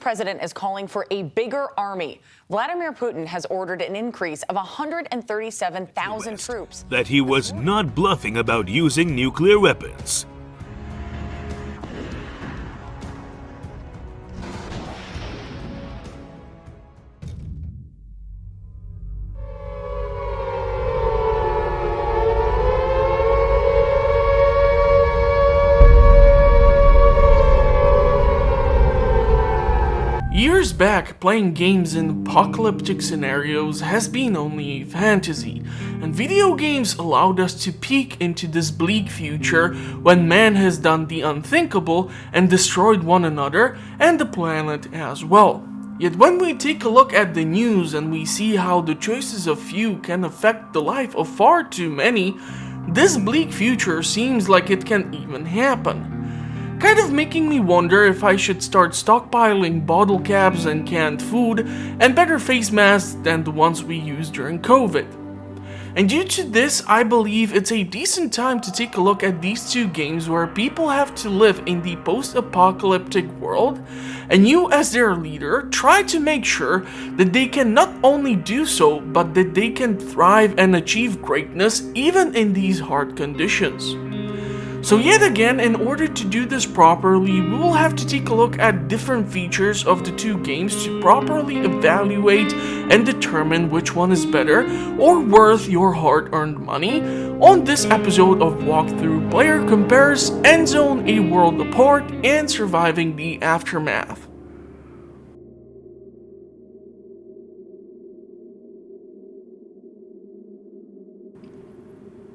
President is calling for a bigger army. Vladimir Putin has ordered an increase of 137,000 troops. That he was not bluffing about using nuclear weapons. Years back, playing games in apocalyptic scenarios has been only a fantasy, and video games allowed us to peek into this bleak future when man has done the unthinkable and destroyed one another and the planet as well. Yet when we take a look at the news and we see how the choices of few can affect the life of far too many, this bleak future seems like it can even happen. Kind of making me wonder if I should start stockpiling bottle caps and canned food and better face masks than the ones we used during COVID. And due to this, I believe it's a decent time to take a look at these two games where people have to live in the post-apocalyptic world, and you as their leader try to make sure that they can not only do so, but that they can thrive and achieve greatness even in these hard conditions. So yet again, in order to do this properly, we will have to take a look at different features of the two games to properly evaluate and determine which one is better or worth your hard-earned money on this episode of Walkthrough Player Compares Endzone: A World Apart and Surviving the Aftermath.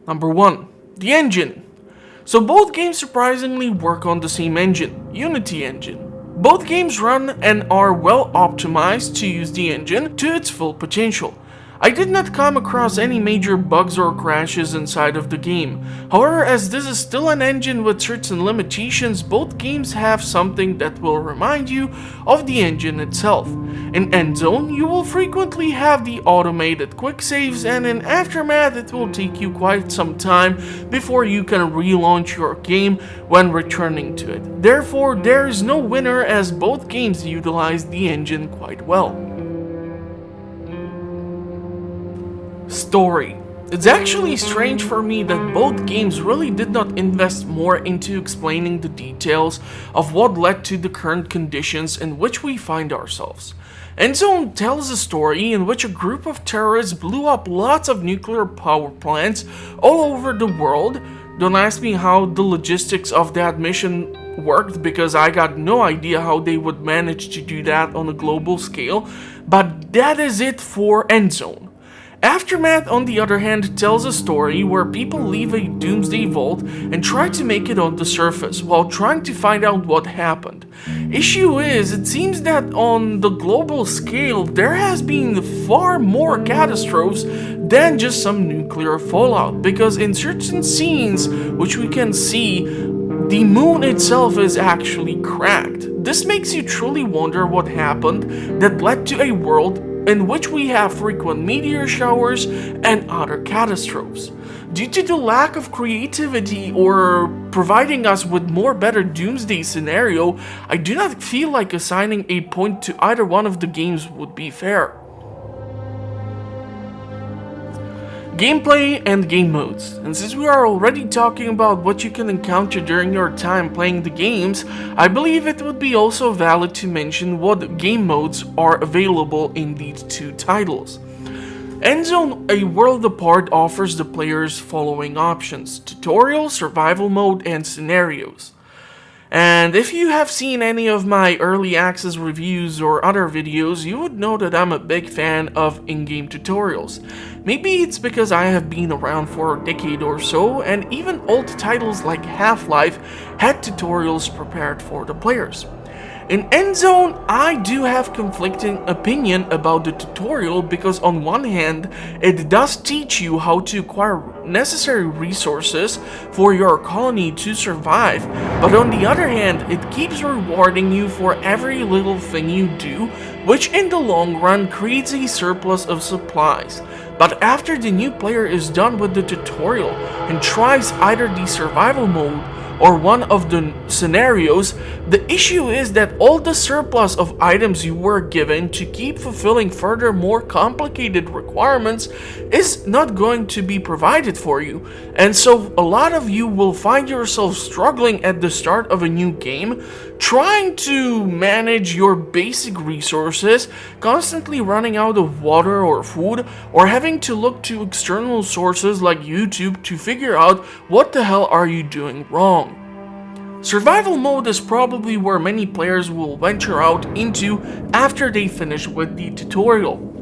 Number 1. The engine. So both games surprisingly work on the same engine, Unity engine. Both games run and are well optimized to use the engine to its full potential. I did not come across any major bugs or crashes inside of the game. However, as this is still an engine with certain limitations, both games have something that will remind you of the engine itself. In Endzone, you will frequently have the automated quick saves, and in Aftermath it will take you quite some time before you can relaunch your game when returning to it. Therefore, there is no winner as both games utilize the engine quite well. Story. It's actually strange for me that both games really did not invest more into explaining the details of what led to the current conditions in which we find ourselves. Endzone tells a story in which a group of terrorists blew up lots of nuclear power plants all over the world. Don't ask me how the logistics of that mission worked, because I got no idea how they would manage to do that on a global scale, but that is it for Endzone. Aftermath, on the other hand, tells a story where people leave a doomsday vault and try to make it on the surface while trying to find out what happened. Issue is, it seems that on the global scale there has been far more catastrophes than just some nuclear fallout, because in certain scenes which we can see, the moon itself is actually cracked. This makes you truly wonder what happened that led to a world in which we have frequent meteor showers and other catastrophes. Due to the lack of creativity or providing us with more better doomsday scenario, I do not feel like assigning a point to either one of the games would be fair. Gameplay and game modes. And since we are already talking about what you can encounter during your time playing the games, I believe it would be also valid to mention what game modes are available in these two titles. Endzone: A World Apart offers the players following options: tutorial, survival mode, and scenarios. And if you have seen any of my early access reviews or other videos, you would know that I'm a big fan of in-game tutorials. Maybe it's because I have been around for a decade or so, and even old titles like Half-Life had tutorials prepared for the players. In Endzone, I do have conflicting opinion about the tutorial, because on one hand, it does teach you how to acquire necessary resources for your colony to survive, but on the other hand, it keeps rewarding you for every little thing you do, which in the long run creates a surplus of supplies. But after the new player is done with the tutorial and tries either the survival mode or one of the scenarios, the issue is that all the surplus of items you were given to keep fulfilling further more complicated requirements is not going to be provided for you. And so a lot of you will find yourself struggling at the start of a new game, trying to manage your basic resources, constantly running out of water or food, or having to look to external sources like YouTube to figure out what the hell are you doing wrong. Survival mode is probably where many players will venture out into after they finish with the tutorial.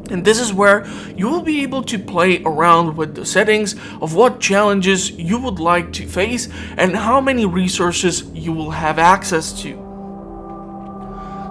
And this is where you will be able to play around with the settings of what challenges you would like to face and how many resources you will have access to.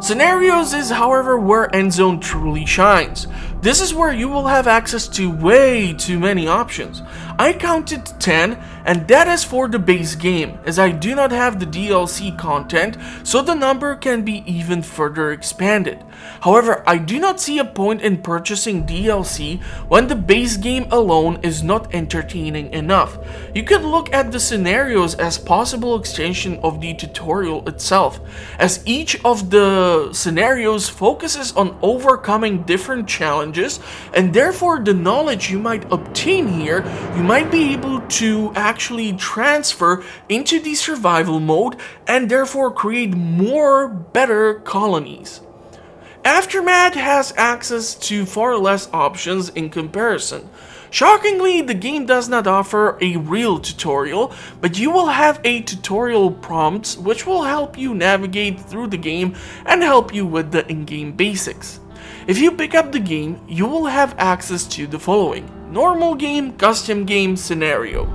Scenarios is, however, where Endzone truly shines. This is where you will have access to way too many options. I counted 10, and that is for the base game, as I do not have the DLC content, so the number can be even further expanded. However, I do not see a point in purchasing DLC when the base game alone is not entertaining enough. You could look at the scenarios as possible extension of the tutorial itself, as each of the scenarios focuses on overcoming different challenges, and therefore the knowledge you might obtain here, you might be able to actually transfer into the survival mode and therefore create more better colonies. Aftermath has access to far less options in comparison. Shockingly, the game does not offer a real tutorial, but you will have a tutorial prompts which will help you navigate through the game and help you with the in-game basics. If you pick up the game, you will have access to the following: normal game, custom game, scenario.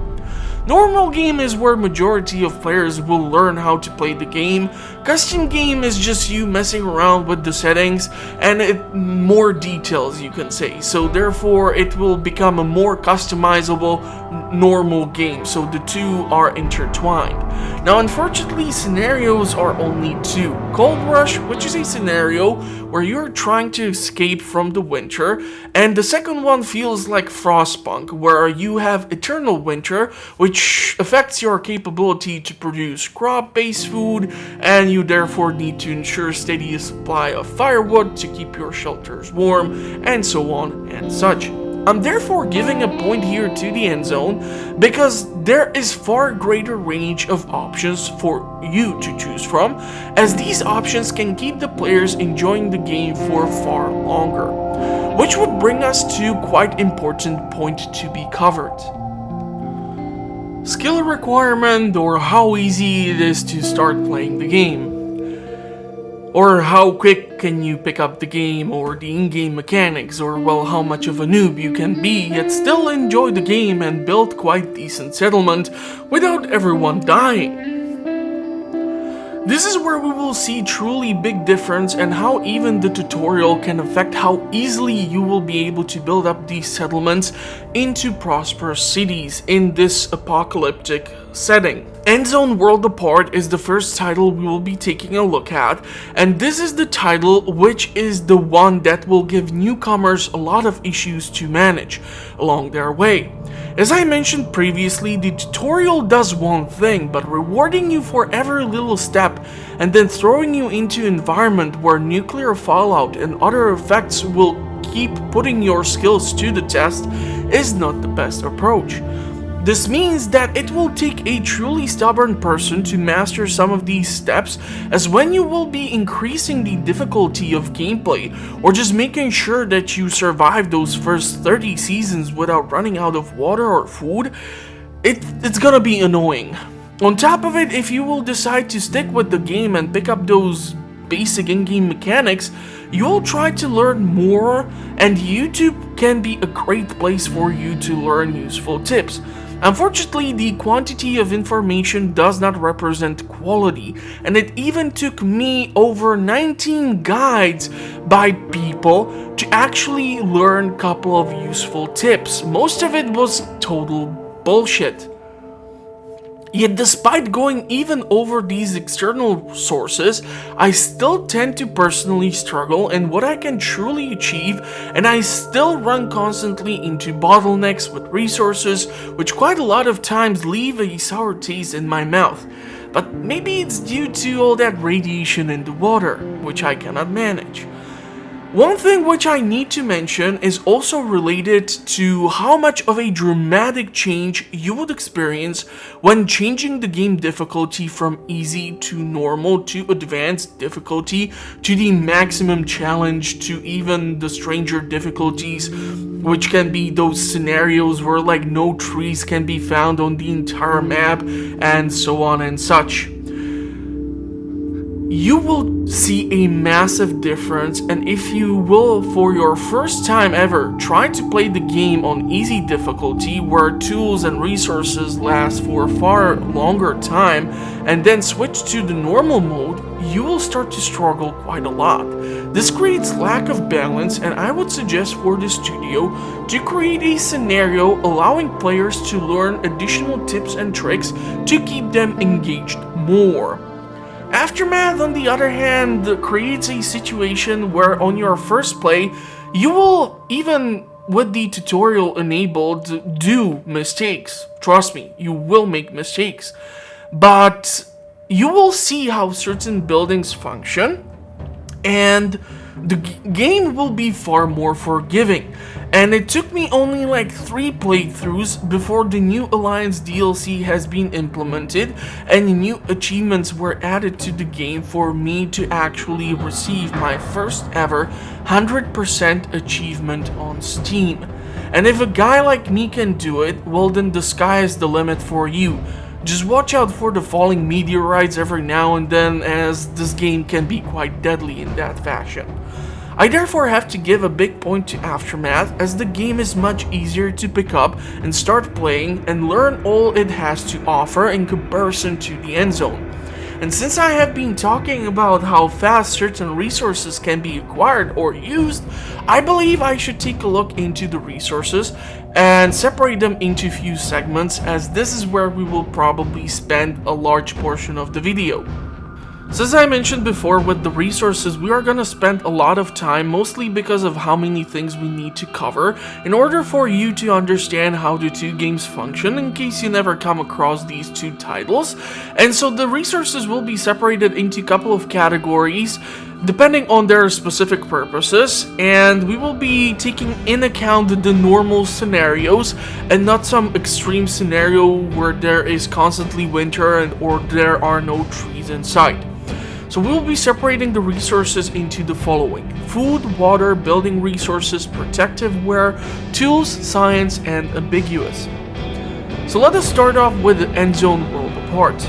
Normal game is where majority of players will learn how to play the game. Custom game is just you messing around with the settings and more details, you can say. So therefore it will become a more customizable normal game. So the two are intertwined. Now unfortunately scenarios are only two. Cold Rush, which is a scenario where you're trying to escape from the winter, and the second one feels like Frostpunk, where you have eternal winter, which affects your capability to produce crop-based food, and you therefore need to ensure steady supply of firewood to keep your shelters warm, and so on and such. I'm therefore giving a point here to the Endzone because there is far greater range of options for you to choose from, as these options can keep the players enjoying the game for far longer. Which would bring us to quite important point to be covered. Skill requirement, or how easy it is to start playing the game. Or how quick can you pick up the game, or the in-game mechanics, or well, how much of a noob you can be yet still enjoy the game and build quite decent settlement without everyone dying. This is where we will see truly big difference, and how even the tutorial can affect how easily you will be able to build up these settlements into prosperous cities in this apocalyptic setting. Endzone World Apart is the first title we will be taking a look at, and this is the title which is the one that will give newcomers a lot of issues to manage along their way. As I mentioned previously, the tutorial does one thing, but rewarding you for every little step and then throwing you into an environment where nuclear fallout and other effects will keep putting your skills to the test is not the best approach. This means that it will take a truly stubborn person to master some of these steps, as when you will be increasing the difficulty of gameplay or just making sure that you survive those first 30 seasons without running out of water or food, it's gonna be annoying. On top of it, if you will decide to stick with the game and pick up those basic in-game mechanics, you'll try to learn more, and YouTube can be a great place for you to learn useful tips. Unfortunately, the quantity of information does not represent quality, and it even took me over 19 guides by people to actually learn a couple of useful tips. Most of it was total bullshit. Yet despite going even over these external sources, I still tend to personally struggle in what I can truly achieve, and I still run constantly into bottlenecks with resources, which quite a lot of times leave a sour taste in my mouth. But maybe it's due to all that radiation in the water, which I cannot manage. One thing which I need to mention is also related to how much of a dramatic change you would experience when changing the game difficulty from easy to normal to advanced difficulty to the maximum challenge to even the stranger difficulties, which can be those scenarios where like no trees can be found on the entire map and so on and such. You will see a massive difference, and if you will for your first time ever try to play the game on easy difficulty where tools and resources last for a far longer time and then switch to the normal mode, you will start to struggle quite a lot. This creates lack of balance, and I would suggest for the studio to create a scenario allowing players to learn additional tips and tricks to keep them engaged more. Aftermath, on the other hand, creates a situation where on your first play, you will, even with the tutorial enabled, do mistakes. Trust me, you will make mistakes. But you will see how certain buildings function, and the game will be far more forgiving. And it took me only like 3 playthroughs before the new Alliance DLC has been implemented and new achievements were added to the game for me to actually receive my first ever 100% achievement on Steam. And if a guy like me can do it, well then the sky is the limit for you. Just watch out for the falling meteorites every now and then, as this game can be quite deadly in that fashion. I therefore have to give a big point to Aftermath, as the game is much easier to pick up and start playing and learn all it has to offer in comparison to the Endzone. And since I have been talking about how fast certain resources can be acquired or used, I believe I should take a look into the resources and separate them into few segments, as this is where we will probably spend a large portion of the video. So as I mentioned before, with the resources we are gonna spend a lot of time, mostly because of how many things we need to cover in order for you to understand how the two games function, in case you never come across these two titles. And so the resources will be separated into a couple of categories depending on their specific purposes, and we will be taking in account the normal scenarios and not some extreme scenario where there is constantly winter and or there are no trees in sight. So we will be separating the resources into the following: food, water, building resources, protective wear, tools, science, and ambiguous. So let us start off with the Endzone world Apppart.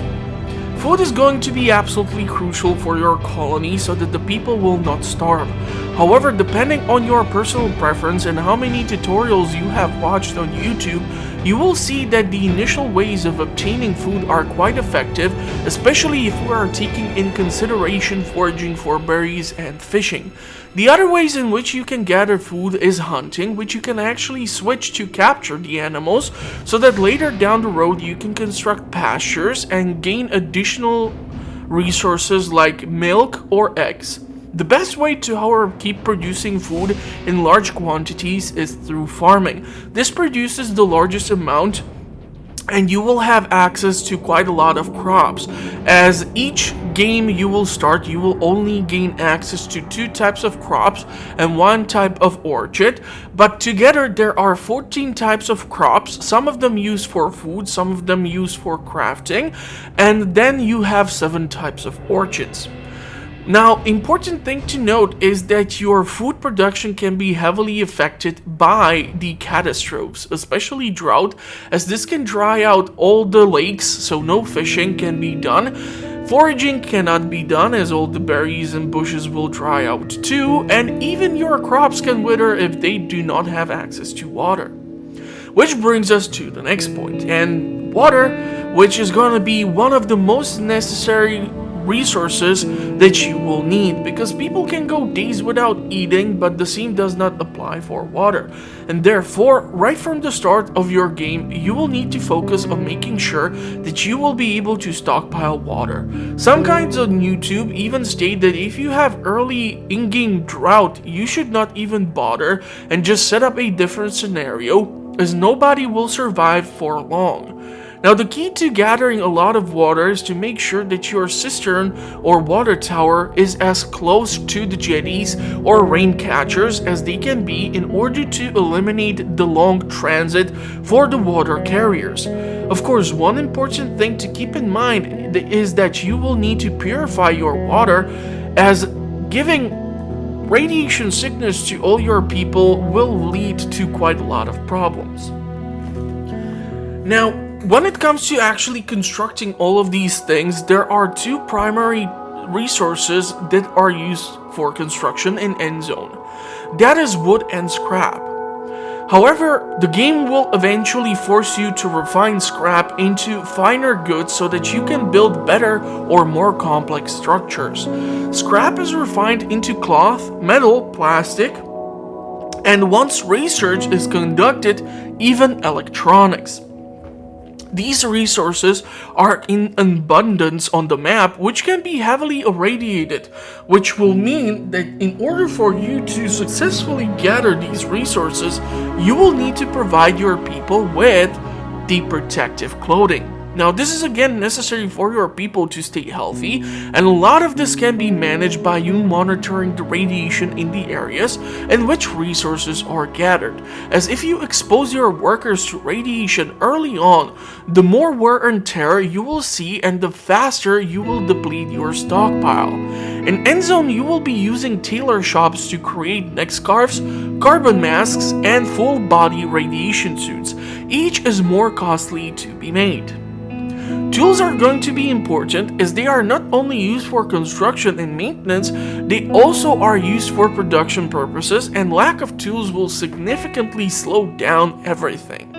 Food is going to be absolutely crucial for your colony so that the people will not starve. However, depending on your personal preference and how many tutorials you have watched on YouTube, you will see that the initial ways of obtaining food are quite effective, especially if we are taking in consideration foraging for berries and fishing. The other ways in which you can gather food is hunting, which you can actually switch to capture the animals, so that later down the road you can construct pastures and gain additional resources like milk or eggs. The best way to, however, keep producing food in large quantities is through farming. This produces the largest amount, and you will have access to quite a lot of crops. As each game you will start, you will only gain access to 2 types of crops and 1 type of orchard, but together there are 14 types of crops, some of them used for food, some of them used for crafting, and then you have 7 types of orchards. Now, important thing to note is that your food production can be heavily affected by the catastrophes, especially drought, as this can dry out all the lakes, so no fishing can be done. Foraging cannot be done, as all the berries and bushes will dry out too, and even your crops can wither if they do not have access to water. Which brings us to the next point, and water, which is going to be one of the most necessary resources that you will need, because people can go days without eating, but the same does not apply for water. And therefore, right from the start of your game, you will need to focus on making sure that you will be able to stockpile water. Some kinds on YouTube even state that if you have early in-game drought, you should not even bother and just set up a different scenario, as nobody will survive for long. Now, the key to gathering a lot of water is to make sure that your cistern or water tower is as close to the jetties or rain catchers as they can be in order to eliminate the long transit for the water carriers. Of course, one important thing to keep in mind is that you will need to purify your water, as giving radiation sickness to all your people will lead to quite a lot of problems. Now, when it comes to actually constructing all of these things, there are two primary resources that are used for construction in Endzone. That is wood and scrap. However, the game will eventually force you to refine scrap into finer goods so that you can build better or more complex structures. Scrap is refined into cloth, metal, plastic, and once research is conducted, even electronics. These resources are in abundance on the map, which can be heavily irradiated, which will mean that in order for you to successfully gather these resources, you will need to provide your people with the protective clothing. Now, this is again necessary for your people to stay healthy, and a lot of this can be managed by you monitoring the radiation in the areas and which resources are gathered, as if you expose your workers to radiation early on, the more wear and tear you will see and the faster you will deplete your stockpile. In Endzone, you will be using tailor shops to create neck scarves, carbon masks, and full body radiation suits. Each is more costly to be made. Tools are going to be important, as they are not only used for construction and maintenance, they also are used for production purposes, and lack of tools will significantly slow down everything.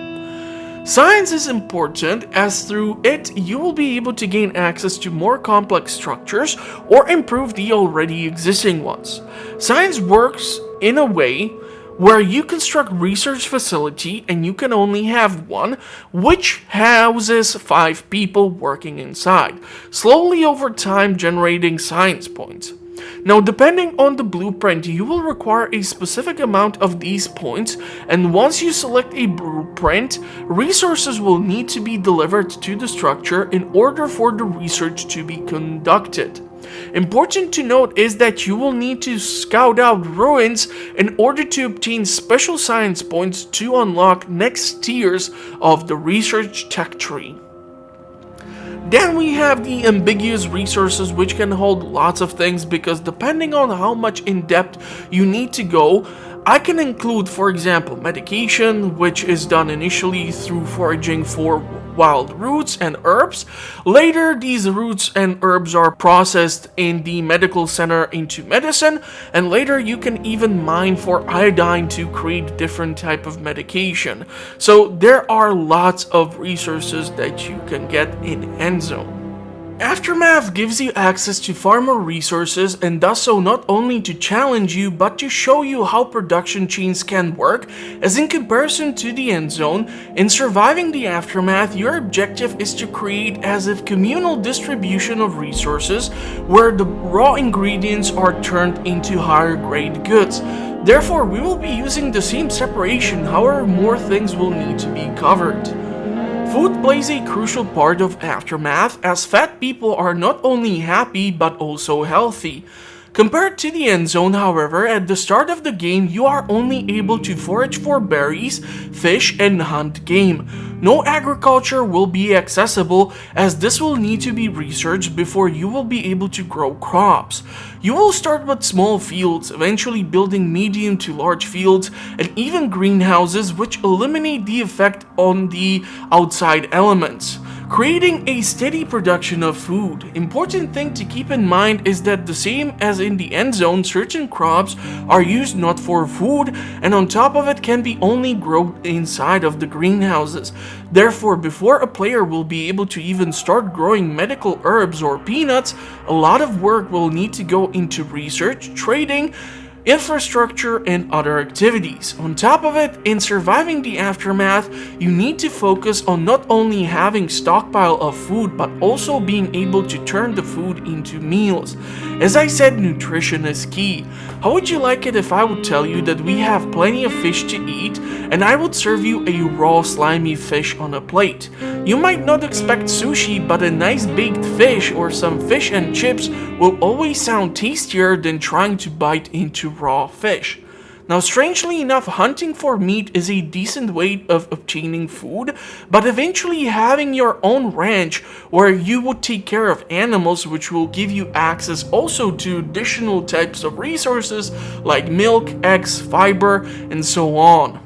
Science is important, as through it you will be able to gain access to more complex structures or improve the already existing ones. Science works in a way where you construct research facility and you can only have one, which houses 5 people working inside, slowly over time generating science points. Now, depending on the blueprint, you will require a specific amount of these points, and once you select a blueprint, resources will need to be delivered to the structure in order for the research to be conducted. Important to note is that you will need to scout out ruins in order to obtain special science points to unlock next tiers of the research tech tree. Then we have the ambiguous resources, which can hold lots of things, because depending on how much in depth you need to go, I can include, for example, medication, which is done initially through foraging for wild roots and herbs. Later, these roots and herbs are processed in the medical center into medicine, and later you can even mine for iodine to create different type of medication. So there are lots of resources that you can get in Endzone. Aftermath gives you access to far more resources, and does so not only to challenge you but to show you how production chains can work, as in comparison to the Endzone, in surviving the Aftermath, your objective is to create as if communal distribution of resources where the raw ingredients are turned into higher grade goods. Therefore, we will be using the same separation, however more things will need to be covered. Food plays a crucial part of Aftermath, as fat people are not only happy but also healthy. Compared to the Endzone, however, at the start of the game, you are only able to forage for berries, fish, and hunt game. No agriculture will be accessible, as this will need to be researched before you will be able to grow crops. You will start with small fields, eventually building medium to large fields, and even greenhouses, which eliminate the effect on the outside elements. creating a steady production of food. Important thing to keep in mind is that the same as in the Endzone, certain crops are used not for food, and on top of it can be only grown inside of the greenhouses. Therefore, before a player will be able to even start growing medical herbs or peanuts, a lot of work will need to go into research, trading, infrastructure, and other activities. On top of it, in surviving the aftermath, you need to focus on not only having stockpile of food, but also being able to turn the food into meals. As I said, nutrition is key. How would you like it if I would tell you that we have plenty of fish to eat, and I would serve you a raw slimy fish on a plate? You might not expect sushi, but a nice baked fish or some fish and chips will always sound tastier than trying to bite into raw fish. Now, strangely enough, hunting for meat is a decent way of obtaining food, but eventually having your own ranch where you would take care of animals, which will give you access also to additional types of resources like milk, eggs, fiber, and so on.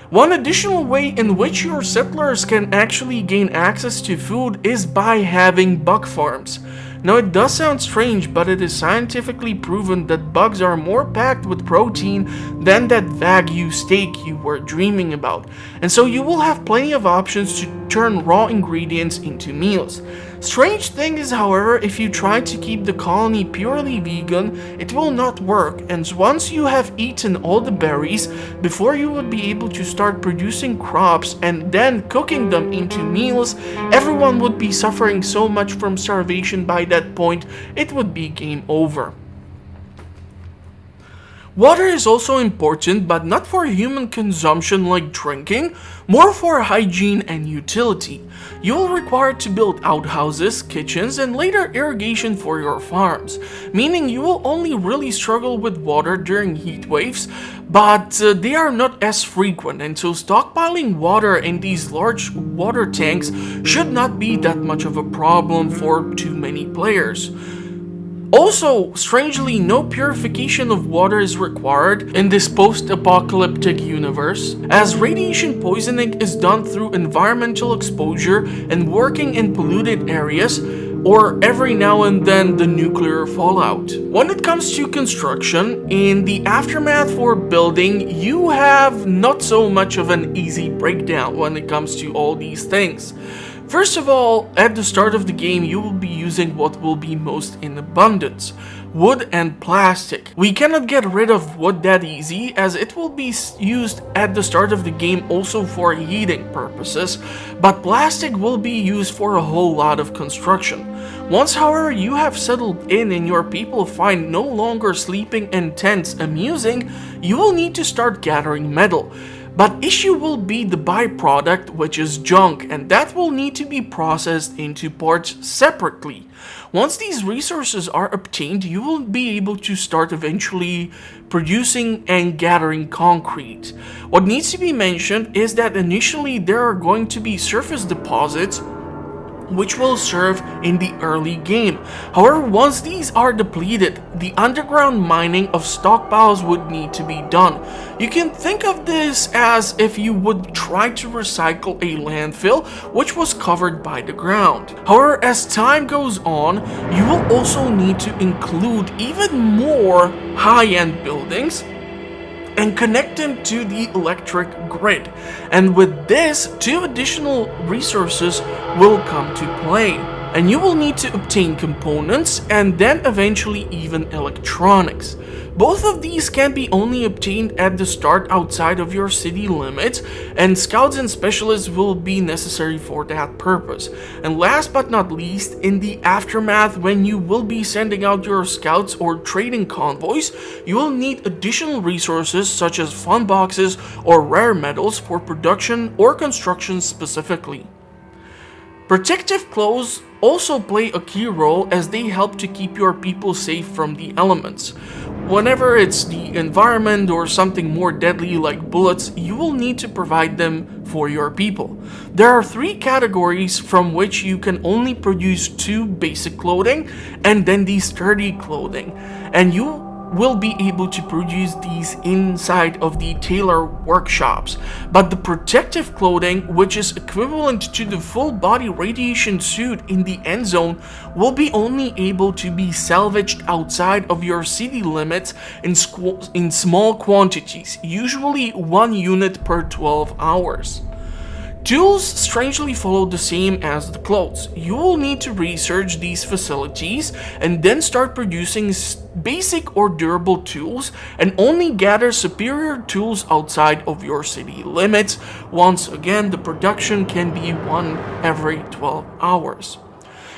One additional way in which your settlers can actually gain access to food is by having bug farms. Now, it does sound strange, but it is scientifically proven that bugs are more packed with protein than that Wagyu steak you were dreaming about, and so you will have plenty of options to turn raw ingredients into meals. Strange thing is, however, if you try to keep the colony purely vegan, it will not work, and once you have eaten all the berries, before you would be able to start producing crops and then cooking them into meals, everyone would be suffering so much from starvation by that point, it would be game over. Water is also important, but not for human consumption like drinking, more for hygiene and utility. You will require to build outhouses, kitchens, and later irrigation for your farms, meaning you will only really struggle with water during heat waves, but they are not as frequent, and so stockpiling water in these large water tanks should not be that much of a problem for too many players. Also, strangely, no purification of water is required in this post-apocalyptic universe, as radiation poisoning is done through environmental exposure and working in polluted areas, or every now and then the nuclear fallout. When it comes to construction, in the aftermath for building, you have not so much of an easy breakdown when it comes to all these things. First of all, at the start of the game, you will be using what will be most in abundance: wood and plastic. We cannot get rid of wood that easy, as it will be used at the start of the game also for heating purposes, but plastic will be used for a whole lot of construction. Once, however, you have settled in and your people find no longer sleeping in tents amusing, you will need to start gathering metal. But issue will be the byproduct, which is junk, and that will need to be processed into parts separately. Once these resources are obtained, you will be able to start eventually producing and gathering concrete. What needs to be mentioned is that initially there are going to be surface deposits which will serve in the early game. However, once these are depleted, the underground mining of stockpiles would need to be done. You can think of this as if you would try to recycle a landfill which was covered by the ground. However, as time goes on, you will also need to include even more high-end buildings and connect them to the electric grid. And with this, 2 additional resources will come to play. And you will need to obtain components and then eventually even electronics. Both of these can be only obtained at the start outside of your city limits, and scouts and specialists will be necessary for that purpose. And last but not least, in the aftermath, when you will be sending out your scouts or trading convoys, you will need additional resources such as fun boxes or rare metals for production or construction specifically. Protective clothes also play a key role, as they help to keep your people safe from the elements. Whenever it's the environment or something more deadly like bullets, you will need to provide them for your people. There are 3 categories from which you can only produce 2 basic clothing and then the sturdy clothing, and you will be able to produce these inside of the tailor workshops, but the protective clothing, which is equivalent to the full body radiation suit in the Endzone, will be only able to be salvaged outside of your city limits in small quantities, usually 1 unit per 12 hours. Tools strangely follow the same as the clothes. You will need to research these facilities and then start producing basic or durable tools, and only gather superior tools outside of your city limits. Once again, the production can be 1 every 12 hours.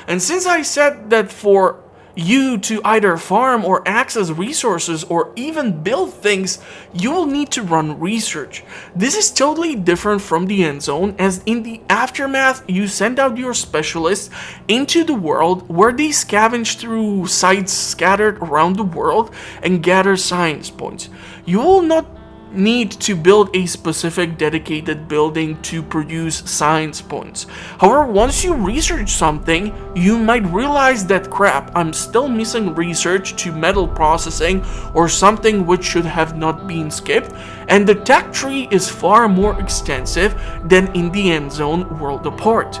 And since I said that for you to either farm or access resources or even build things, you will need to run research. This is totally different from the Endzone, as in the Aftermath you send out your specialists into the world where they scavenge through sites scattered around the world and gather science points. You will not need to build a specific dedicated building to produce science points. However, once you research something, you might realize that crap, I'm still missing research to metal processing or something which should have not been skipped, and the tech tree is far more extensive than in the Endzone World Apart.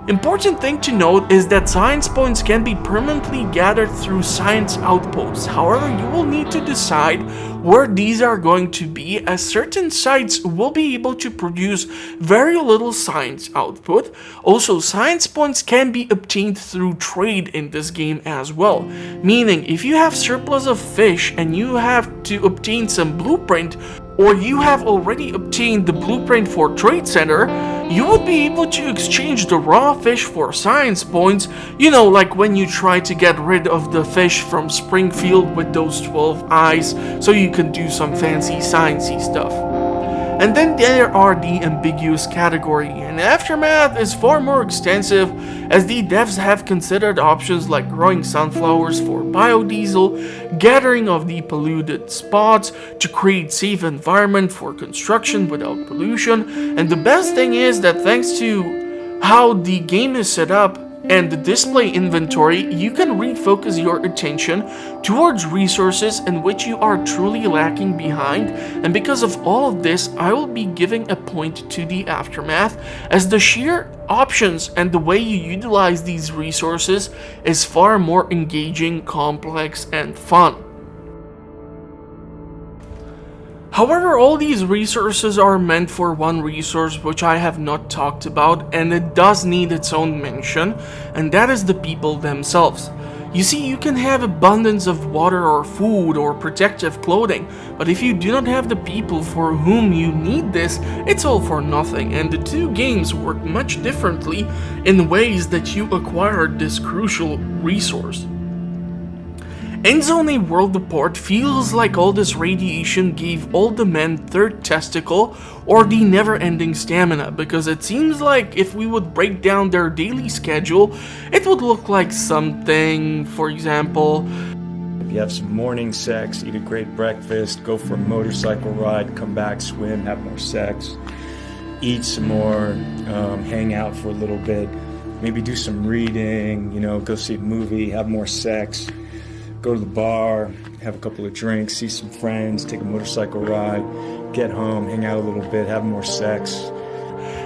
Important thing to note is that science points can be permanently gathered through science outposts. However, you will need to decide where these are going to be, as certain sites will be able to produce very little science output. Also, science points can be obtained through trade in this game as well. Meaning, if you have surplus of fish and you have to obtain some blueprint, or you have already obtained the blueprint for Trade Center, you would be able to exchange the raw fish for science points, you know, like when you try to get rid of the fish from Springfield with those 12 eyes, so you can do some fancy sciencey stuff. And then there are the ambiguous category, and Aftermath is far more extensive, as the devs have considered options like growing sunflowers for biodiesel, gathering of the polluted spots to create safe environment for construction without pollution, and the best thing is that thanks to how the game is set up and the display inventory, you can refocus your attention towards resources in which you are truly lacking behind, and because of all of this, I will be giving a point to the Aftermath, as the sheer options and the way you utilize these resources is far more engaging, complex, and fun. However, all these resources are meant for one resource which I have not talked about, and it does need its own mention, and that is the people themselves. You see, you can have abundance of water or food or protective clothing, but if you do not have the people for whom you need this, it's all for nothing, and the two games work much differently in ways that you acquire this crucial resource. Endzone A World Apart feels like all this radiation gave all the men third testicle or the never-ending stamina, because it seems like if we would break down their daily schedule, it would look like something, for example, if you have some morning sex, eat a great breakfast, go for a motorcycle ride, come back, swim, have more sex, eat some more, hang out for a little bit, maybe do some reading, you know, go see a movie, have more sex, go to the bar, have a couple of drinks, see some friends, take a motorcycle ride, get home, hang out a little bit, have more sex.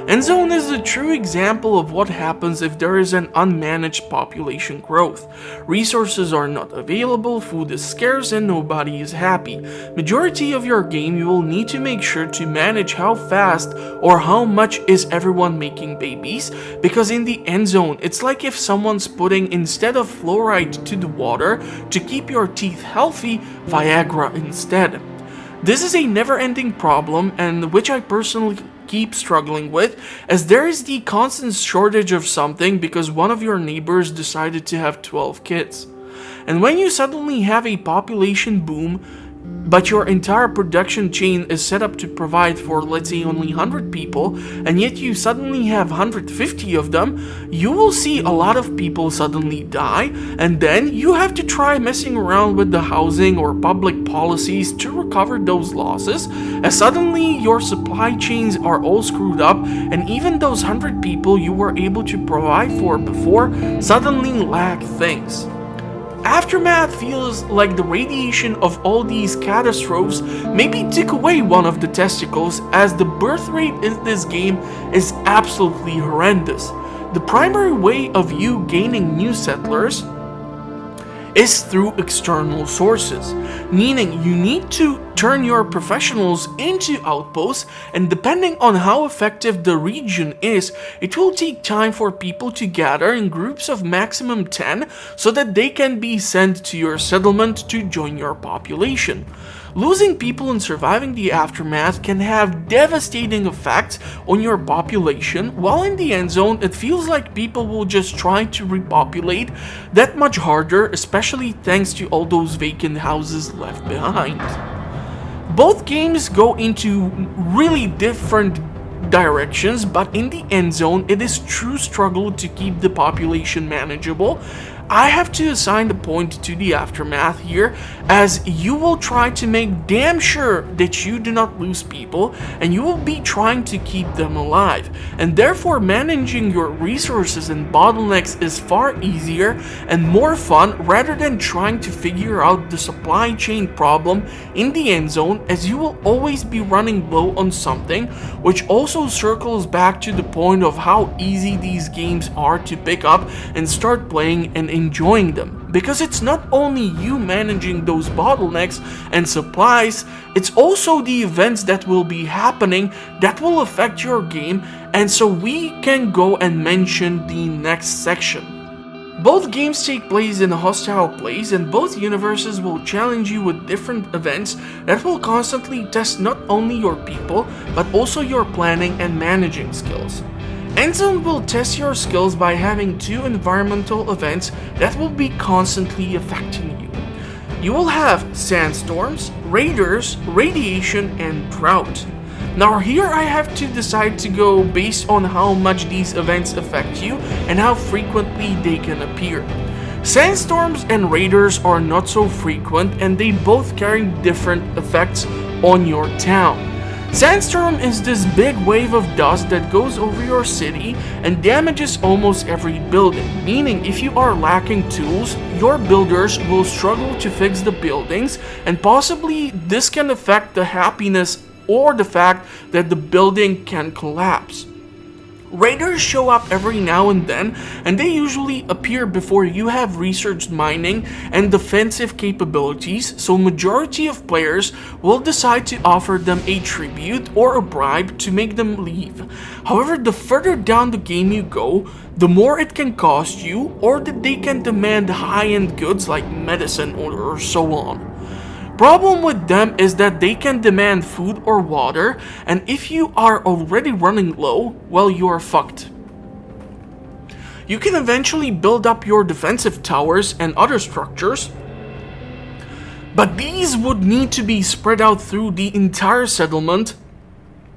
Endzone is a true example of what happens if there is an unmanaged population growth. Resources are not available, food is scarce, and nobody is happy. Majority of your game, you will need to make sure to manage how fast or how much is everyone making babies, because in the Endzone, it's like if someone's putting, instead of fluoride to the water to keep your teeth healthy, Viagra instead. This is a never-ending problem, and which I personally keep struggling with, as there is the constant shortage of something because one of your neighbors decided to have 12 kids. And when you suddenly have a population boom, but your entire production chain is set up to provide for, let's say, only 100 people, and yet you suddenly have 150 of them, you will see a lot of people suddenly die, and then you have to try messing around with the housing or public policies to recover those losses, as suddenly your supply chains are all screwed up, and even those 100 people you were able to provide for before suddenly lack things. Aftermath feels like the radiation of all these catastrophes maybe took away one of the testicles, as the birth rate in this game is absolutely horrendous. The primary way of you gaining new settlers is through external sources, meaning you need to turn your professionals into outposts, and depending on how effective the region is, it will take time for people to gather in groups of maximum 10 so that they can be sent to your settlement to join your population. Losing people and surviving the aftermath can have devastating effects on your population, while in the end zone it feels like people will just try to repopulate that much harder, especially thanks to all those vacant houses left behind. Both games go into really different directions, but in the end zone it is true struggle to keep the population manageable. I have to assign the point to the aftermath here, as you will try to make damn sure that you do not lose people, and you will be trying to keep them alive, and therefore managing your resources and bottlenecks is far easier and more fun rather than trying to figure out the supply chain problem in the end zone, as you will always be running low on something, which also circles back to the point of how easy these games are to pick up and start playing and enjoying them, because it's not only you managing those bottlenecks and supplies, it's also the events that will be happening that will affect your game, and so we can go and mention the next section. Both games take place in a hostile place, and both universes will challenge you with different events that will constantly test not only your people, but also your planning and managing skills. Endzone will test your skills by having two environmental events that will be constantly affecting you. You will have sandstorms, raiders, radiation, and drought. Now here I have to decide to go based on how much these events affect you and how frequently they can appear. Sandstorms and raiders are not so frequent, and they both carry different effects on your town. Sandstorm is this big wave of dust that goes over your city and damages almost every building, meaning if you are lacking tools, your builders will struggle to fix the buildings, and possibly this can affect the happiness or the fact that the building can collapse. Raiders show up every now and then, and they usually appear before you have researched mining and defensive capabilities, so majority of players will decide to offer them a tribute or a bribe to make them leave. However, the further down the game you go, the more it can cost you, or that they can demand high-end goods like medicine or so on. Problem with them is that they can demand food or water, and if you are already running low, well, you are fucked. You can eventually build up your defensive towers and other structures, but these would need to be spread out through the entire settlement,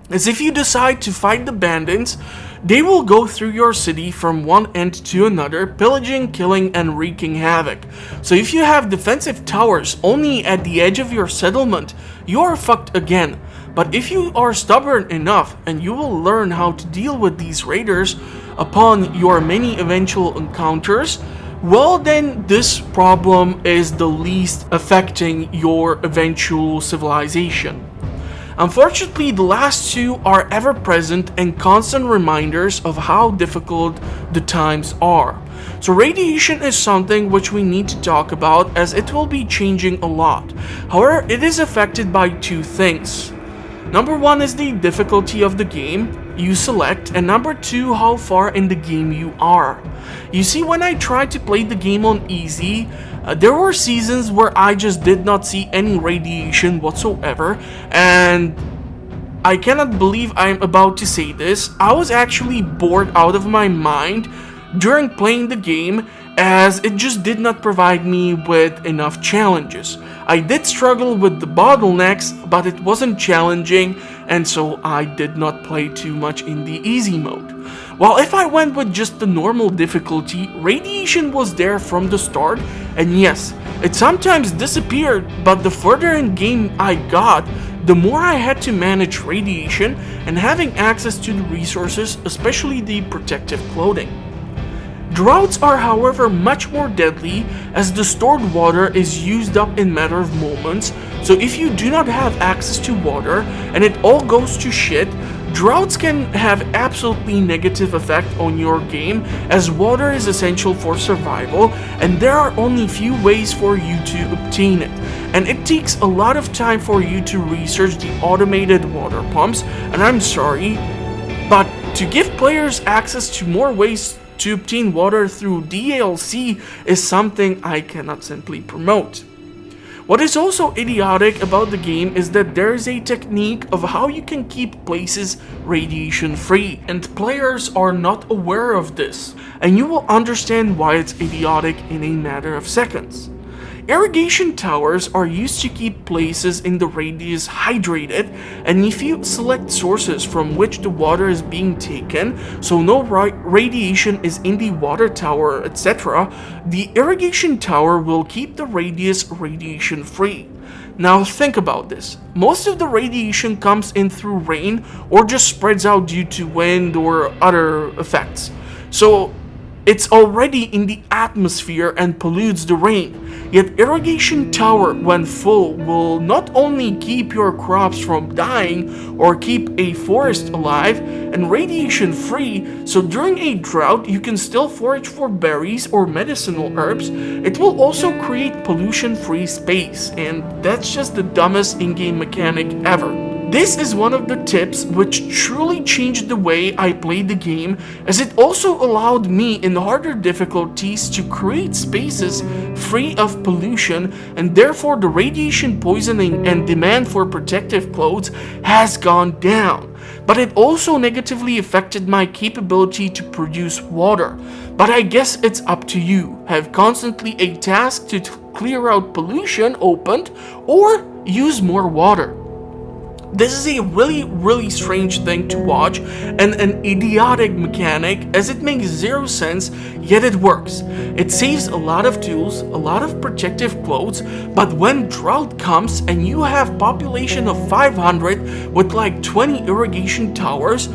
as if you decide to fight the bandits, they will go through your city from one end to another, pillaging, killing, and wreaking havoc. So if you have defensive towers only at the edge of your settlement, you are fucked again. But if you are stubborn enough, and you will learn how to deal with these raiders upon your many eventual encounters, well then this problem is the least affecting your eventual civilization. Unfortunately, the last two are ever present and constant reminders of how difficult the times are. So radiation is something which we need to talk about, as it will be changing a lot. However, it is affected by two things. Number one is the difficulty of the game you select, and number two, how far in the game you are. You see, when I tried to play the game on easy, there were seasons where I just did not see any radiation whatsoever, and I cannot believe I'm about to say this, I was actually bored out of my mind during playing the game, as it just did not provide me with enough challenges. I did struggle with the bottlenecks, but it wasn't challenging, and so I did not play too much in the easy mode. While if I went with just the normal difficulty, radiation was there from the start, and yes, it sometimes disappeared, but the further in game I got, the more I had to manage radiation and having access to the resources, especially the protective clothing. Droughts are however much more deadly as the stored water is used up in matter of moments, so if you do not have access to water and it all goes to shit, droughts can have absolutely negative effect on your game as water is essential for survival and there are only few ways for you to obtain it. And it takes a lot of time for you to research the automated water pumps, and I'm sorry, but to give players access to more ways to obtain water through DLC is something I cannot simply promote. What is also idiotic about the game is that there is a technique of how you can keep places radiation free, and players are not aware of this, and you will understand why it's idiotic in a matter of seconds. Irrigation towers are used to keep places in the radius hydrated, and if you select sources from which the water is being taken, so no radiation is in the water tower, etc., the irrigation tower will keep the radius radiation free. Now think about this. Most of the radiation comes in through rain or just spreads out due to wind or other effects. So it's already in the atmosphere and pollutes the rain. Yet irrigation tower when full will not only keep your crops from dying or keep a forest alive and radiation free, so during a drought you can still forage for berries or medicinal herbs, it will also create pollution free space, and that's just the dumbest in-game mechanic ever. This is one of the tips which truly changed the way I played the game, as it also allowed me in harder difficulties to create spaces free of pollution, and therefore the radiation poisoning and demand for protective clothes has gone down. But it also negatively affected my capability to produce water. But I guess it's up to you. Have constantly a task to clear out pollution opened or use more water. This is a really strange thing to watch and an idiotic mechanic, as it makes zero sense, yet it works. It saves a lot of tools, a lot of protective clothes, but when drought comes and you have population of 500 with like 20 irrigation towers,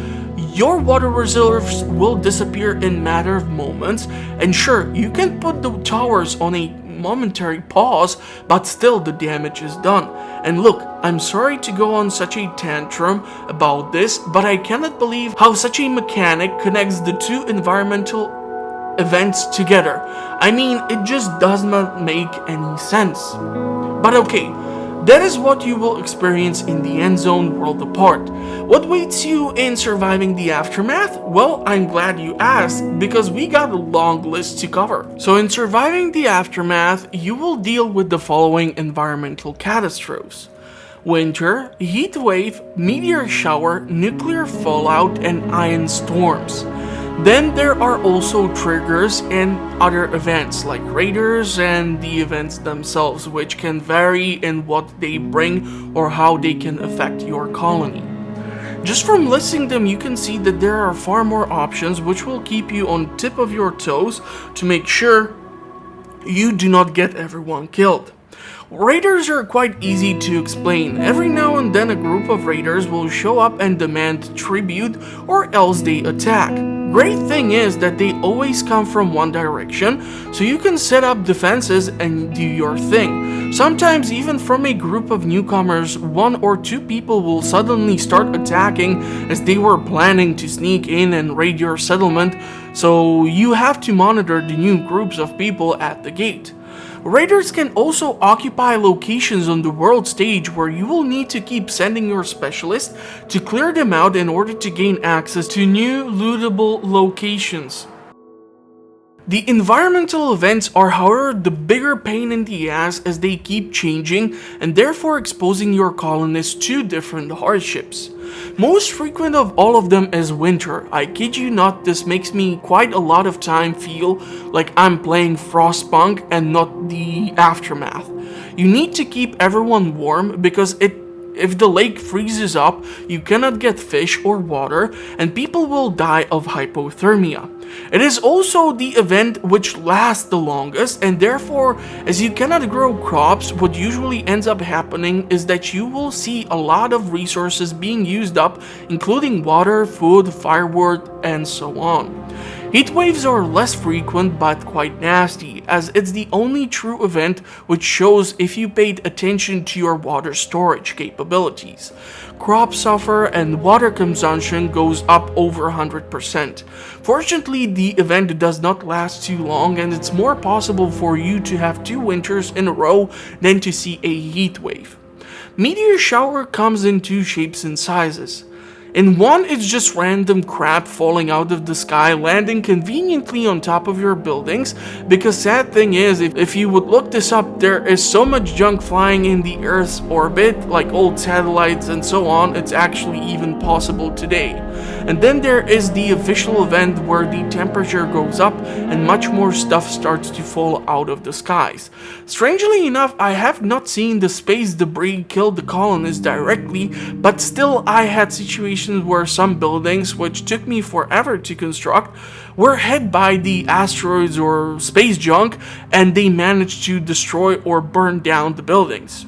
your water reserves will disappear in matter of moments, and sure, you can put the towers on a momentary pause, but still the damage is done. And look, I'm sorry to go on such a tantrum about this, but I cannot believe how such a mechanic connects the two environmental events together. I mean, it just does not make any sense. But okay, that is what you will experience in the Endzone world apart. What waits you in surviving the aftermath? Well, I'm glad you asked, because we got a long list to cover. So in surviving the aftermath, you will deal with the following environmental catastrophes: winter, heat wave, meteor shower, nuclear fallout, and iron storms. Then there are also triggers and other events like raiders and the events themselves, which can vary in what they bring or how they can affect your colony. Just from listing them, you can see that there are far more options which will keep you on tip of your toes to make sure you do not get everyone killed. Raiders are quite easy to explain. Every now and then a group of raiders will show up and demand tribute, or else they attack. Great thing is that they always come from one direction, so you can set up defenses and do your thing. Sometimes even from a group of newcomers, 1 or 2 people will suddenly start attacking as they were planning to sneak in and raid your settlement, so you have to monitor the new groups of people at the gate. Raiders can also occupy locations on the world stage where you will need to keep sending your specialist to clear them out in order to gain access to new lootable locations. The environmental events are, however, the bigger pain in the ass as they keep changing and therefore exposing your colonists to different hardships. Most frequent of all of them is winter. I kid you not, this makes me quite a lot of time feel like I'm playing Frostpunk and not the aftermath. You need to keep everyone warm because if the lake freezes up, you cannot get fish or water, and people will die of hypothermia. It is also the event which lasts the longest, and therefore, as you cannot grow crops, what usually ends up happening is that you will see a lot of resources being used up, including water, food, firewood, and so on. Heat waves are less frequent but quite nasty, as it's the only true event which shows if you paid attention to your water storage capabilities. Crops suffer and water consumption goes up over 100%. Fortunately, the event does not last too long, and it's more possible for you to have 2 winters in a row than to see a heat wave. Meteor shower comes in 2 shapes and sizes. In one, it's just random crap falling out of the sky, landing conveniently on top of your buildings, because sad thing is, if you would look this up, there is so much junk flying in the Earth's orbit, like old satellites and so on, it's actually even possible today. And then there is the official event where the temperature goes up and much more stuff starts to fall out of the skies. Strangely enough, I have not seen the space debris kill the colonists directly, but still I had situations where some buildings, which took me forever to construct, were hit by the asteroids or space junk, and they managed to destroy or burn down the buildings.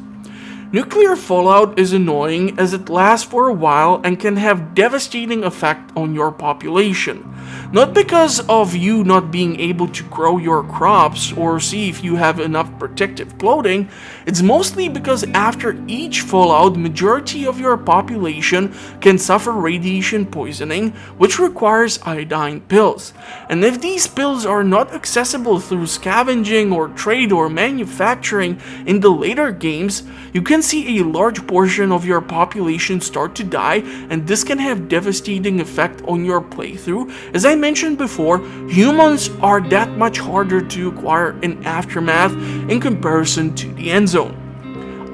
Nuclear fallout is annoying as it lasts for a while and can have devastating effect on your population. Not because of you not being able to grow your crops or see if you have enough protective clothing, it's mostly because after each fallout, majority of your population can suffer radiation poisoning, which requires iodine pills. And if these pills are not accessible through scavenging or trade or manufacturing in the later games, you can see a large portion of your population start to die, and this can have devastating effect on your playthrough. As I mentioned before, humans are that much harder to acquire in Aftermath in comparison to the Endzone.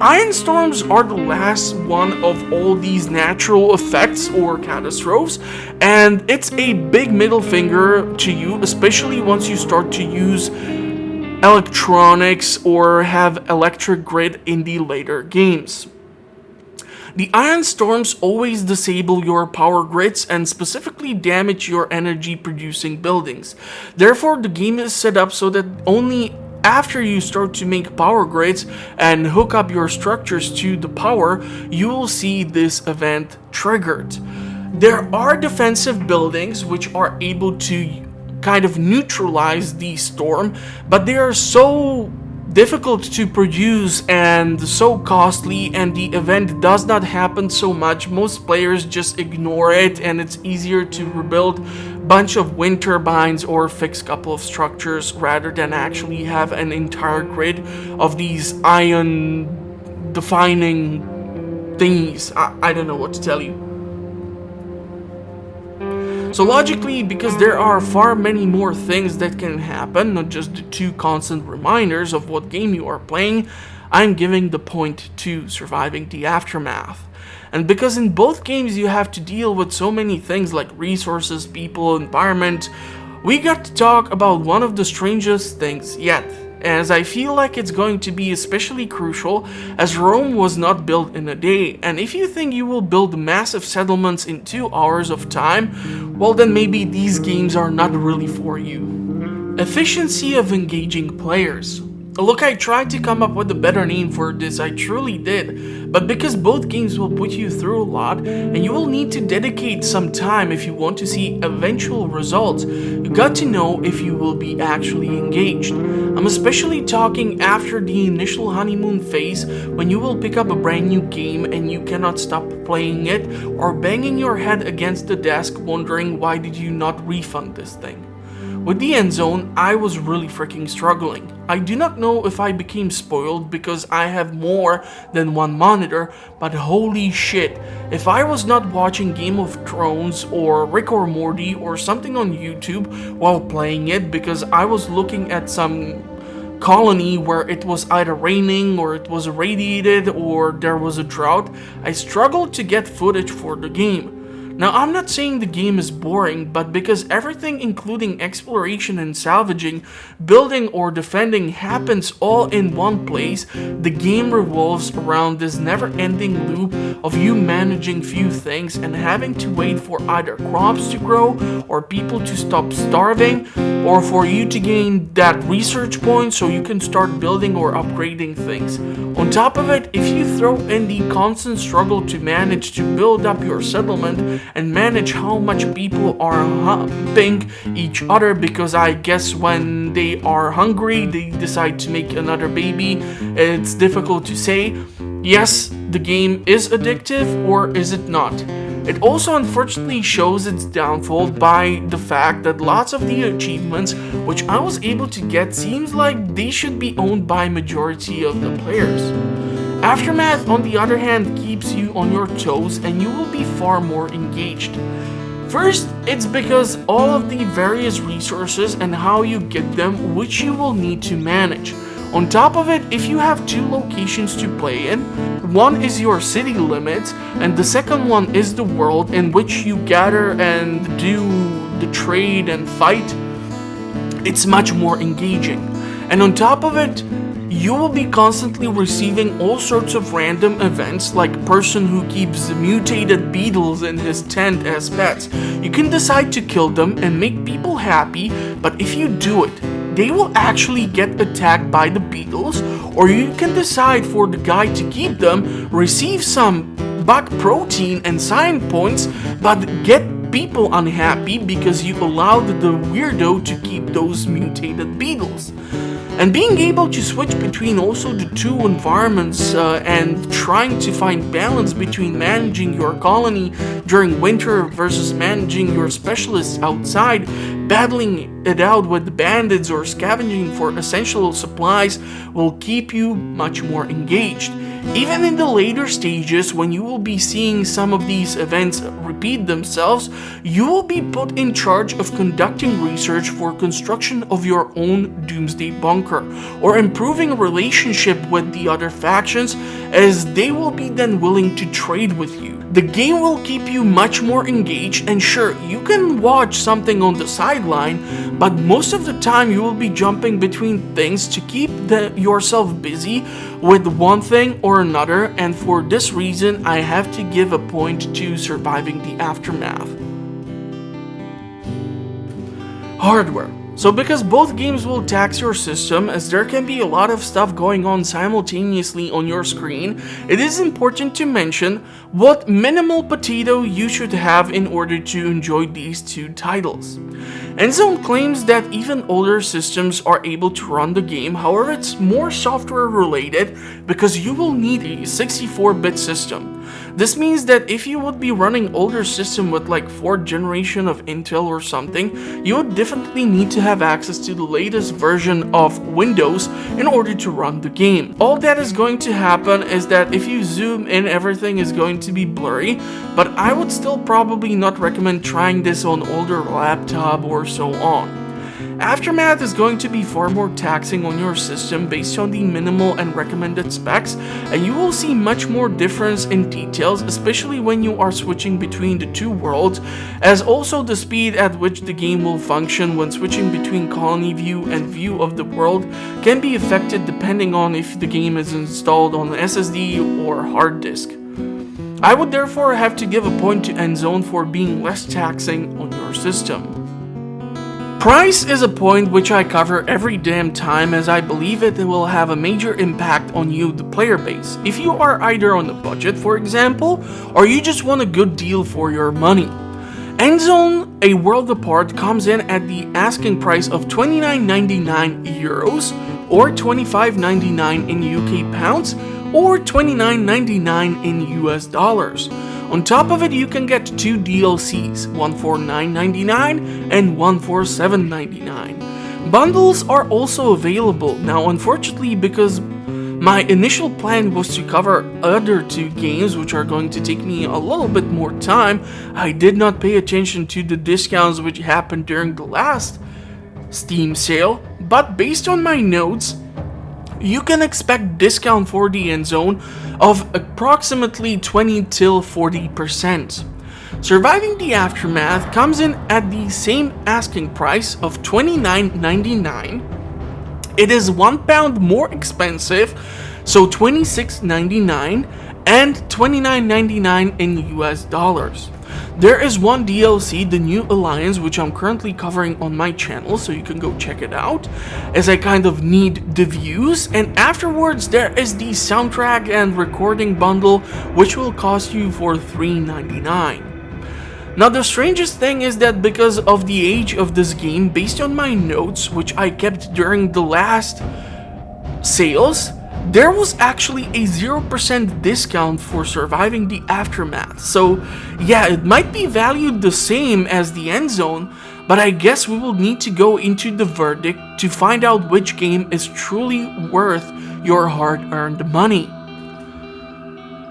Iron storms are the last one of all these natural effects or catastrophes, and it's a big middle finger to you, especially once you start to use electronics or have electric grid in the later games. The iron storms always disable your power grids and specifically damage your energy producing buildings. Therefore, the game is set up so that only after you start to make power grids and hook up your structures to the power, you will see this event triggered. There are defensive buildings which are able to kind of neutralize the storm, but they are so difficult to produce and so costly, and the event does not happen so much. Most players just ignore it, and it's easier to rebuild a bunch of wind turbines or fix a couple of structures rather than actually have an entire grid of these ion defining thingies. I don't know what to tell you. So logically, because there are far many more things that can happen, not just the 2 constant reminders of what game you are playing, I'm giving the point to surviving the Aftermath. And because in both games you have to deal with so many things like resources, people, environment, we got to talk about one of the strangest things yet, as I feel like it's going to be especially crucial as Rome was not built in a day, and if you think you will build massive settlements in 2 hours of time, well then maybe these games are not really for you. Efficiency of engaging players. Look, I tried to come up with a better name for this, I truly did, but because both games will put you through a lot, and you will need to dedicate some time if you want to see eventual results, you got to know if you will be actually engaged. I'm especially talking after the initial honeymoon phase, when you will pick up a brand new game and you cannot stop playing it, or banging your head against the desk wondering why did you not refund this thing. With the Endzone, I was really freaking struggling. I do not know if I became spoiled because I have more than one monitor, but holy shit, if I was not watching Game of Thrones or Rick or Morty or something on YouTube while playing it because I was looking at some colony where it was either raining or it was irradiated or there was a drought, I struggled to get footage for the game. Now, I'm not saying the game is boring, but because everything including exploration and salvaging, building or defending happens all in one place, the game revolves around this never-ending loop of you managing few things and having to wait for either crops to grow or people to stop starving, or for you to gain that research point so you can start building or upgrading things. On top of it, if you throw in the constant struggle to manage to build up your settlement and manage how much people are humping each other, because I guess when they are hungry they decide to make another baby. It's difficult to say. Yes, the game is addictive, or is it not? It also unfortunately shows its downfall by the fact that lots of the achievements which I was able to get seems like they should be owned by majority of the players. Aftermath, on the other hand, keeps you on your toes and you will be far more engaged. First, it's because all of the various resources and how you get them, which you will need to manage. On top of it, if you have two locations to play in, one is your city limits and the second one is the world in which you gather and do the trade and fight, it's much more engaging. And on top of it, you will be constantly receiving all sorts of random events, like person who keeps mutated beetles in his tent as pets. You can decide to kill them and make people happy, but if you do it, they will actually get attacked by the beetles, or you can decide for the guy to keep them, receive some bug protein and sign points, but get people unhappy because you allowed the weirdo to keep those mutated beetles. And being able to switch between also the two environments and trying to find balance between managing your colony during winter versus managing your specialists outside, battling it out with the bandits or scavenging for essential supplies will keep you much more engaged. Even in the later stages, when you will be seeing some of these events repeat themselves, you will be put in charge of conducting research for construction of your own doomsday bunker, or improving a relationship with the other factions, as they will be then willing to trade with you. The game will keep you much more engaged, and sure, you can watch something on the sideline, but most of the time you will be jumping between things to keep yourself busy with one thing or another, and for this reason I have to give a point to surviving the aftermath. Hardware. So because both games will tax your system, as there can be a lot of stuff going on simultaneously on your screen, it is important to mention what minimal potato you should have in order to enjoy these two titles. Endzone claims that even older systems are able to run the game, however it's more software related because you will need a 64-bit system. This means that if you would be running older system with like 4th generation of Intel or something, you would definitely need to have access to the latest version of Windows in order to run the game. All that is going to happen is that if you zoom in, everything is going to be blurry, but I would still probably not recommend trying this on older laptop or so on. Aftermath is going to be far more taxing on your system based on the minimal and recommended specs, and you will see much more difference in details, especially when you are switching between the two worlds, as also the speed at which the game will function when switching between colony view and view of the world can be affected depending on if the game is installed on SSD or hard disk. I would therefore have to give a point to Endzone for being less taxing on your system. Price is a point which I cover every damn time, as I believe it will have a major impact on you, the player base. If you are either on a budget, for example, or you just want a good deal for your money. Endzone, A World Apart, comes in at the asking price of €29.99 or $25.99 in UK pounds or $29.99 in US dollars. On top of it, you can get 2 DLCs, one for $9.99 and one for $7.99. Bundles are also available. Now, unfortunately, because my initial plan was to cover other 2 games, which are going to take me a little bit more time, I did not pay attention to the discounts which happened during the last Steam sale, but based on my notes, you can expect discount for the Endzone of approximately 20 till 40%. Surviving the Aftermath comes in at the same asking price of $29.99. It is £1 more expensive, so $26.99 and $29.99 in US dollars. There is one DLC, The New Alliance, which I'm currently covering on my channel, so you can go check it out, as I kind of need the views. And afterwards, there is the soundtrack and recording bundle, which will cost you for $3.99. Now the strangest thing is that because of the age of this game, based on my notes which I kept during the last sales, there was actually a 0% discount for Surviving the Aftermath. So yeah, it might be valued the same as the Endzone, but I guess we will need to go into the verdict to find out which game is truly worth your hard-earned money.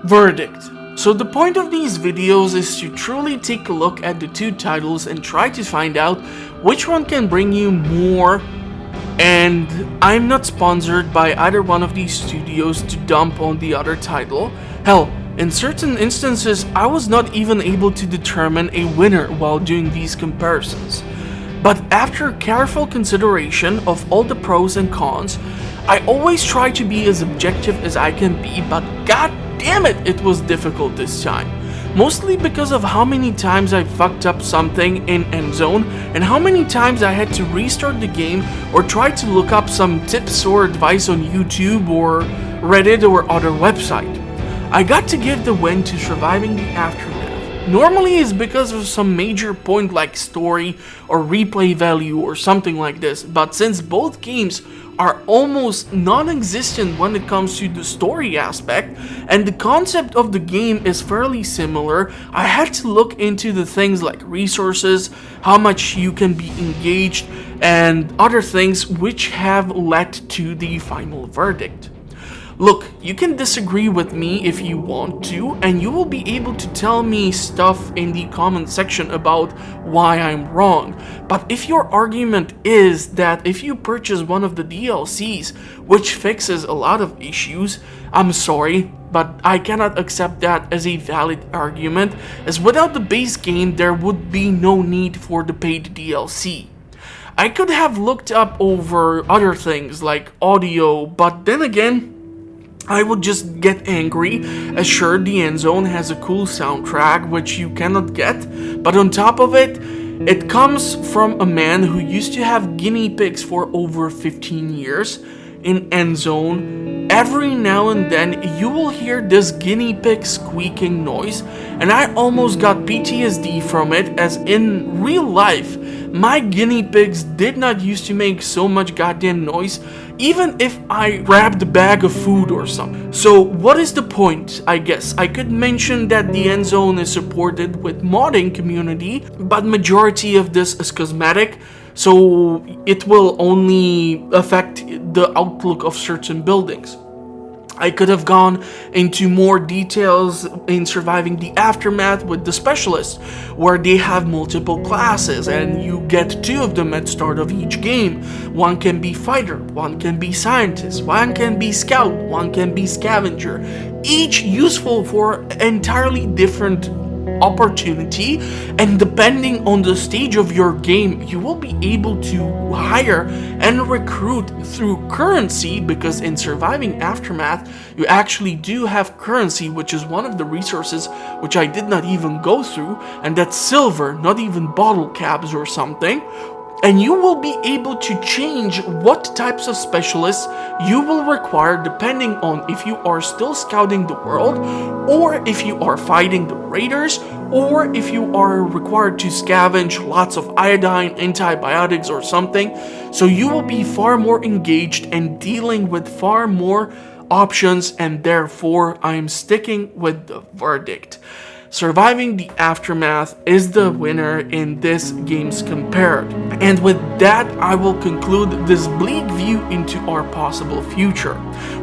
Verdict. So the point of these videos is to truly take a look at the two titles and try to find out which one can bring you more. And I'm not sponsored by either one of these studios to dump on the other title. Hell, in certain instances, I was not even able to determine a winner while doing these comparisons. But after careful consideration of all the pros and cons, I always try to be as objective as I can be, but god damn it, it was difficult this time. Mostly because of how many times I fucked up something in Endzone and how many times I had to restart the game or try to look up some tips or advice on YouTube or Reddit or other website. I got to give the win to Surviving the Aftermath. Normally it's because of some major point like story or replay value or something like this, but since both games are almost non-existent when it comes to the story aspect, and the concept of the game is fairly similar, I had to look into the things like resources, how much you can be engaged, and other things which have led to the final verdict. Look, you can disagree with me if you want to, and you will be able to tell me stuff in the comment section about why I'm wrong. But if your argument is that if you purchase one of the DLCs, which fixes a lot of issues, I'm sorry, but I cannot accept that as a valid argument, as without the base game there would be no need for the paid DLC. I could have looked up over other things like audio, but then again, I would just get angry, as sure the Endzone has a cool soundtrack which you cannot get, but on top of it, it comes from a man who used to have guinea pigs for over 15 years. In Endzone, every now and then you will hear this guinea pig squeaking noise, and I almost got PTSD from it, as in real life, my guinea pigs did not used to make so much goddamn noise, even if I grabbed a bag of food or something. So what is the point? I guess I could mention that the Endzone is supported with modding community, but majority of this is cosmetic, so it will only affect the outlook of certain buildings. I could have gone into more details in Surviving the Aftermath with the Specialists, where they have multiple classes and you get 2 of them at start of each game. One can be fighter, one can be scientist, one can be scout, one can be scavenger. Each useful for entirely different opportunity, and depending on the stage of your game, you will be able to hire and recruit through currency, because in Surviving Aftermath you actually do have currency, which is one of the resources which I did not even go through, and that's silver, not even bottle caps or something. And you will be able to change what types of specialists you will require depending on if you are still scouting the world, or if you are fighting the raiders, or if you are required to scavenge lots of iodine, antibiotics or something. So you will be far more engaged and dealing with far more options, and therefore I'm sticking with the verdict. Surviving the Aftermath is the winner in this Games Compared. And with that, I will conclude this bleak view into our possible future.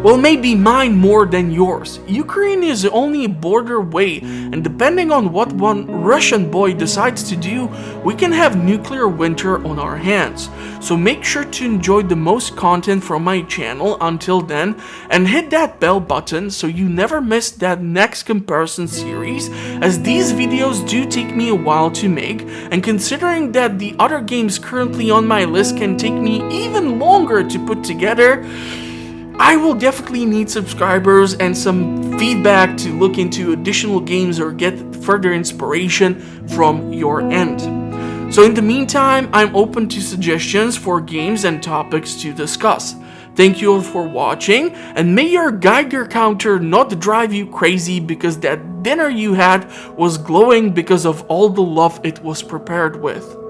Well, maybe mine more than yours. Ukraine is only a border away, and depending on what one Russian boy decides to do, we can have nuclear winter on our hands. So make sure to enjoy the most content from my channel until then, and hit that bell button so you never miss that next comparison series, as these videos do take me a while to make, and considering that the other games currently on my list can take me even longer to put together, I will definitely need subscribers and some feedback to look into additional games or get further inspiration from your end. So in the meantime, I'm open to suggestions for games and topics to discuss. Thank you all for watching, and may your Geiger counter not drive you crazy because that dinner you had was glowing because of all the love it was prepared with.